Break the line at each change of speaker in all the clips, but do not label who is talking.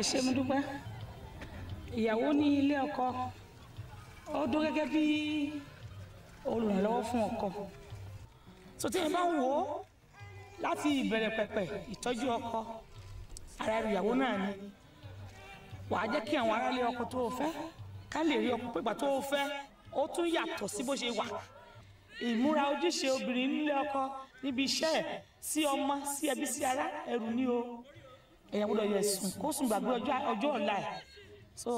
ṣé mo dúpẹ́ ìyàwó ní ilé ọkọ ó dún gẹ́gẹ́ bí olùrànlọ́wọ́ fún ọkọ tó tí ẹ bá ń wò ó láti ìbẹ̀rẹ̀ pẹ̀pẹ̀ ìtọ́jú ọkọ ara ìyàwó náà ni wàá jẹ́ kí àwọn aráalé ọkọ tó o fẹ́ ká lè rí ọkọ pípa tó o fẹ́ ó tún yàtọ̀ sí bó ṣe wà ìmúra ojúṣe obìnrin nílé ọkọ níbi iṣẹ́ sí ọmọ sí ẹbí sí ará ẹrù ní o èèyàn gbọ́dọ̀ yẹ sùn kó sùn gbàgbé ọjọ́ ọ̀la ẹ̀ so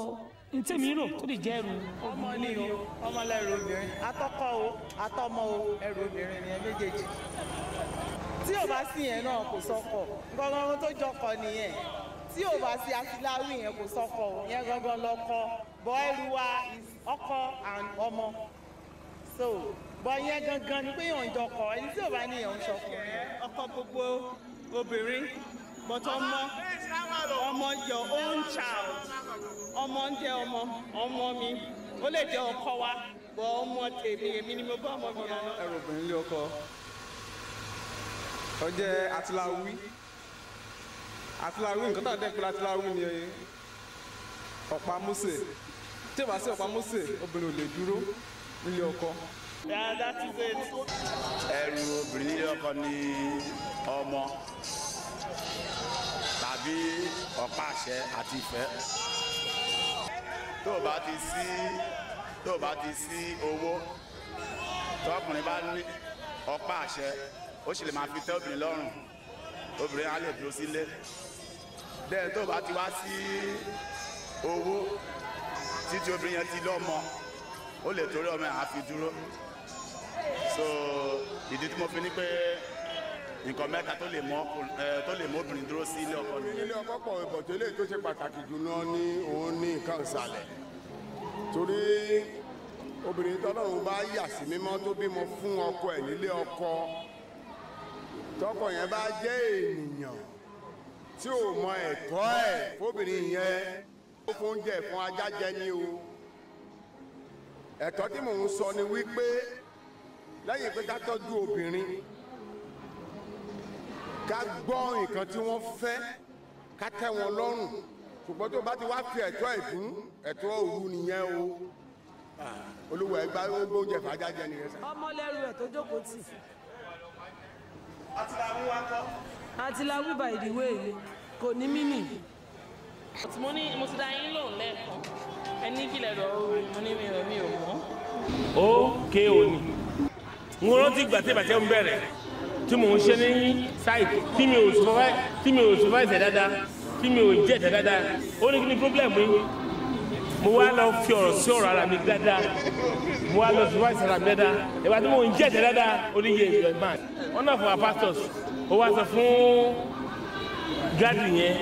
n tèmi rò tó lè jẹ́ ẹrù
ọmọ ní o ọmọ lẹ́rù obìnrin atọ́kọ o atọ́mọ o ẹrù obìnrin ni ẹ méjèèjì tí ò bá sí yẹn náà kò sọ́kọ gbọ́ngàn tó jọkọ nìyẹn tí ò bá sí afiláwí yẹn kò sọ́kọ yẹn gangan lọ́kọ bọ́ ẹrù wa ọkọ and ọmọ so bọ́ yẹn gangan ni pé yàn ń jọkọ ẹni tí ò bá ní yàn ń ṣọkọ ọkọ gbogbo obìnrin but ọmọ your own child ọmọ ń jẹ ọmọ mi ó lè jẹ ọkọ wa bọ ọmọ tèmi èmi ni mo bá ọmọ mi yàrá.
ẹrù obìnrin lé ọkọ ó jẹ́ atiláwí nǹkan tó àdé pẹ̀lú atiláwí ni ọ̀pá Mósè tí ò bá sí ọ̀pá Mósè obìnrin ò lè dúró nílé ọkọ.
Yeah, that is it.
ẹrù obìnrin nílé ọkọ ni ọmọ tàbí ọ̀pá àṣẹ àti ìfẹ́ tó o bá ti sí owó tó ọkùnrin bá ní ọ̀pá àṣẹ ó sì lè máa fi tẹ́ obìnrin lọ́rùn obìnrin á lè dúró sílé bẹ́ẹ̀ tó o bá ti wá sí owó títí obìnrin yẹn ti lọ́mọ ó lè torí ọmọ yẹn á fi dúró so ìdí tí mo fi ní pé nǹkan mẹ́ta tó lè mú obìnrin dúró sí ilé ọkọ ni.
ilé ọkọ pọ̀ ìbọ̀tẹ́ ilé tó ṣe pàtàkì jù náà ní òun ní nǹkan ìsàlẹ̀ torí obìnrin tọ́lọ́run bá yà sí mímọ́ tó bímọ fún ọkọ ẹ̀ nílé ọkọ tọkọ yẹn bá jẹ́ ènìyàn tí ò mọ ẹ̀tọ́ ẹ̀ fóbìnrin yẹn ó fún oúnjẹ fún ajá jẹ ní o ẹ̀tọ́ tí mò ń sọ ni wípé lẹ́yìn pé ká tọ́jú obìnrin ká gbọ́ nǹkan tí wọ́n fẹ́ ká tẹ́ wọn lọ́rùn ṣùgbọ́n tó bá ti wá fi ẹ̀tọ́ ẹ̀dún ẹ̀tọ́ òru nìyẹn o olúwa ẹgbà oúnjẹ fàájà jẹ nìyẹn sá.
ọmọ lẹ́rù ẹ̀ tó jókòó tì.
àtìláwí wa kọ́.
àtìláwí by the way kò ní mínì.
mo ti dá yín lóhùn lẹ́ẹ̀kan ẹni kílẹ̀ lọ mo ní mi ò mọ̀.
ó ké òní n rántí gbàtẹ́ ń bẹ̀rẹ̀ tí mò ń ṣe ní sáìtì tí mi ò supervise dáadáa tí mi ò jẹ́ dáadáa ó ní kí ni problem yìí mo wá lọ fi ọ̀rọ̀ sí ọ̀rọ̀ ara mi dáadáa mo wá lọ supervise ara mi dáadáa ìgbà tí mò ń jẹ́ dáadáa ó ní yé ìjọ man one of our pastors ó wá sọ fún gádì yẹn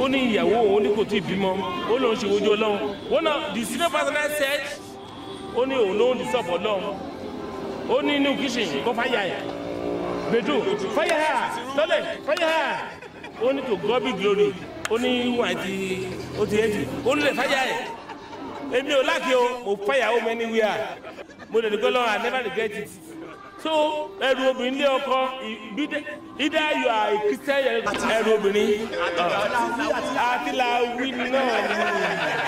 ó ní ìyàwó òun ní kò tí ì bímọ ó lóun ṣe wojú ọlọ́run one of the senior pastor said ó ní òun lóun disturb ọlọ́run ó ní inú kitchen kó fáyà ẹ̀ gbẹdọ fire her lọlẹ fire her ó ní to God be glory ó ní wọn àti ó ti ẹjì ó lè fire ẹ èmi ò láàkì o mo fire home anywhere mo lè dùgbẹ́ lọ́wọ́ I never regret it so ẹrù obìnrin lé ọkọ either you are a Christian ẹrù obìnrin àti làwí náà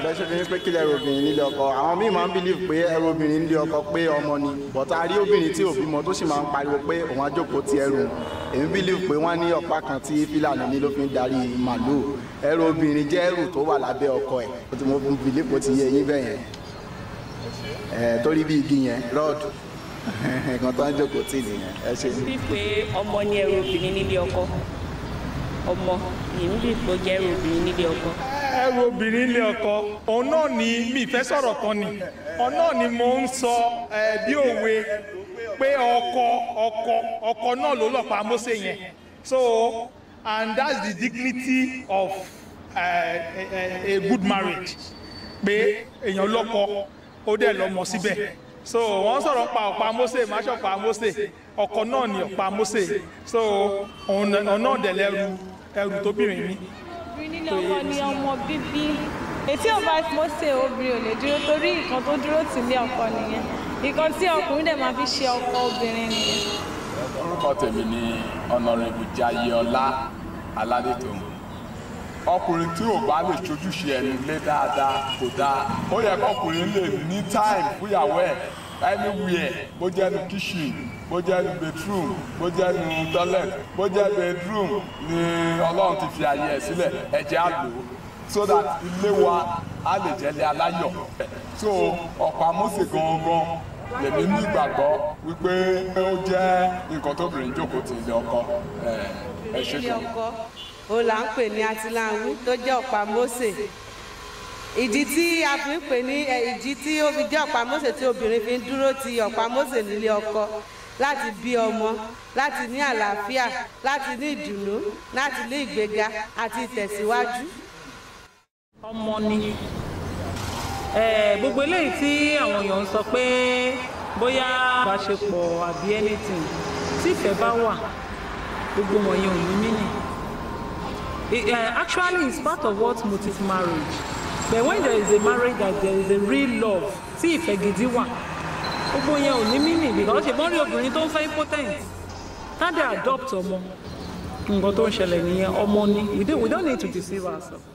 bẹ́ẹ̀ ṣe fi ń pé kílẹ̀ ẹrù obìnrin nílé ọkọ àwọn míì máa ń believe pé ẹrù obìnrin nílé ọkọ pé ọmọ ni but a rí obìnrin tí ò bímọ tó sì máa ń pariwo pé òun á jókòó ti ẹrù èmi believe pé wọ́n ní ọ̀pá kan tí Fílàní ní ló fi ń darí màlúù ẹrù obìnrin jẹ́ ẹrù tó wà lábẹ́ ọkọ ẹ̀ ó ti mo believe kó ti yé eyín bẹ́ẹ̀ yẹn torí bí igi yẹn rọ́ọ̀dù nǹkan tó ń jókòó tì nìyẹn ẹ ṣe.
bí pé ọmọ ní ẹrù obìnrin nílé ọkọ ọmọ yìí ń bí pé ó jẹ́ ẹrù obìnrin nílé ọkọ.
ẹrù obìnrin nílé ọkọ òun náà ni mi ìfẹ́ sọ̀rọ̀ kan ni òun náà ni mo ń sọ bí òwe pé ọkọ náà ló lọ́pàá Mósè yẹn so and that's the dignity of a good marriage pé èèyàn lọ́kọ ó dẹ̀ lọ́mọ síbẹ̀ so wọ́n sọ̀rọ̀ pa ọ̀pá Mósè máṣọ̀pá Mósè ọkọ náà ni ọ̀pá Mósè so òun náà dẹ̀ ẹrù tóbìnrin ní.
obìnrin nílé ọkọ ni ọmọ bíbí ètí ọba Mósè obìnrin ò lè dúró torí nǹkan tó dúró tì ní ọkọ nìyẹn nǹkan tí ọkùnrin dẹ̀ máa fi ṣe ọkọ obìnrin nìyẹn.
orúkọ tèmi ni Honorable Jayéọlá Aládétòun ọkùnrin tí ò bá lè ṣojúṣe ẹni lé dáadáa kò dáa ó yẹ kọkùnrin lè ní time fúyàwó ẹ̀ anywhere bó jẹ́ nu kitchen bó jẹ́ nu bedroom bó jẹ́ nu toilet bó jẹ́ bedroom ni Ọlọ́run ti fi àyè ẹ̀ sílẹ̀ ẹ jẹ́ á lò ó so that ilé wa á lè jẹ́lé aláyọ̀ so ọ̀pá Mósè gangan lèmi ní ìgbàgbọ́ wípé ó jẹ́ nǹkan tóbìnrin jókòó ti ilé ọkọ ẹ ṣe
ilé ọkọ ó là ń pè ní atiláwí tó jẹ́ ọ̀pá Mósè ìdí tí a fi ń pè ní ìdí tí ó fi jẹ́ ọ̀pá Mósè tí obìnrin fi ń dúró ti ọ̀pá Mósè nílé ọkọ láti bí ọmọ láti ní àlàáfíà láti ní ìdùnnú láti ní ìgbéga àti ìtẹ̀síwájú.
ọmọ ni gbogbo eléyìí tí àwọn èèyàn ń sọ pé bóyá ìbáṣepọ̀ àbí anything tí ìfẹ́ bá wà gbogbo wọ̀nyẹn ò ní meaning. Actually it's part of what motive marriage but when there is a marriage that there is a real love tí ìfẹ́ gidi wà gbogbo yẹn ò ní meaning because ṣèbọn rí obìnrin tó ń fẹ́ impotent tá dé adopt ọmọ nǹkan tó ń ṣẹlẹ̀ nìyẹn ọmọ ni we don't need to deceive ourselves.